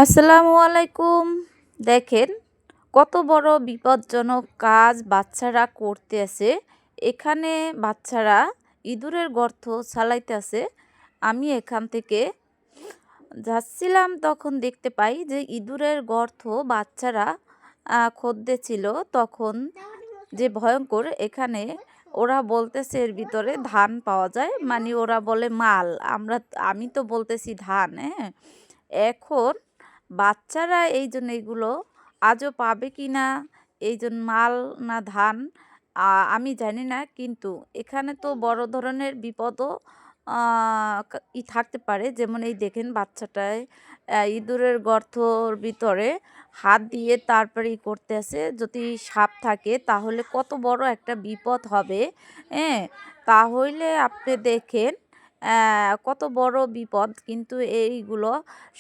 আসসালামু আলাইকুম। দেখেন কত বড় বিপজ্জনক কাজ বাচ্চারা করতেছে। এখানে বাচ্চারা ইঁদুরের গর্ত ছালাইতেছে। আমি এখান থেকে যাচ্ছিলাম তখন দেখতে পাই যে ইঁদুরের গর্ত বাচ্চারা খোঁড়তেছিল। তখন যে ভয়ঙ্কর এখানে ওরা বলতেছে এর ভিতরে ধান পাওয়া যায়। মানে ওরা বলে মাল। আমি তো বলতেছি ধান, হ্যাঁ? এখন বাচ্চারা এইজন্য এগুলো আজও পাবে কিনা, এইজন্য মাল না ধান আমি জানি না। কিন্তু এখানে তো বড় ধরনের বিপদও থাকতে পারে। যেমন এই দেখেন বাচ্চাটায় ইঁদুরের গর্তর ভিতরে হাত দিয়ে তারপরে করতেছে। যদি সাপ থাকে তাহলে কত বড় একটা বিপদ হবে, হ্যাঁ? তাহলে আপনি দেখেন কত বড় বিপদ। কিন্তু এইগুলো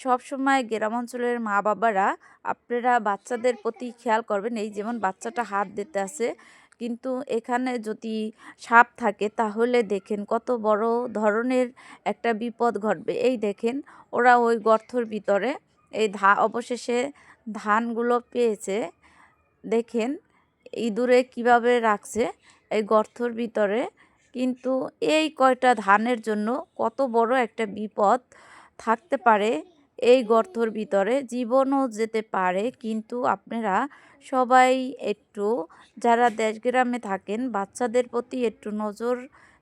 সবসময় গ্রাম অঞ্চলের মা বাবারা আপনারা বাচ্চাদের প্রতি খেয়াল করবেন। এই যেমন বাচ্চাটা হাত দিতে আছে, কিন্তু এখানে যদি সাপ থাকে তাহলে দেখেন কত বড় ধরনের একটা বিপদ ঘটবে। এই দেখেন ওরা ওই গর্তর ভিতরে এই অবশেষে ধানগুলো পেয়েছে। দেখেন ইঁদুরে কিভাবে রাখছে এই গর্তর ভিতরে। কিন্তু এই কয়টা ধানের জন্য কত বড় একটা বিপদ থাকতে পারে এই গর্তর ভিতরে, জীবনও যেতে পারে। কিন্তু আপনারা সবাই একটু যারা দেশ গ্রামে থাকেন বাচ্চাদের প্রতি একটু নজর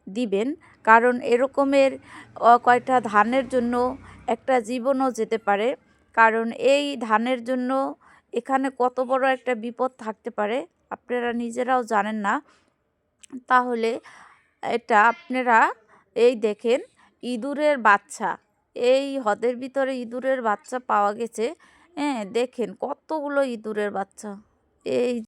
দিবেন। কারণ এরকমের কয়টা ধানের জন্য একটা জীবনও যেতে পারে। কারণ এই ধানের জন্য এখানে কত বড় একটা বিপদ থাকতে পারে আপনারা নিজেরাও জানেন না। তাহলে এটা আপনারা এই দেখেন ইঁদুরের বাচ্চা, এই হ্রদের ভিতরে ইঁদুরের বাচ্চা পাওয়া গেছে। হ্যাঁ, দেখেন কতগুলো ইঁদুরের বাচ্চা। এই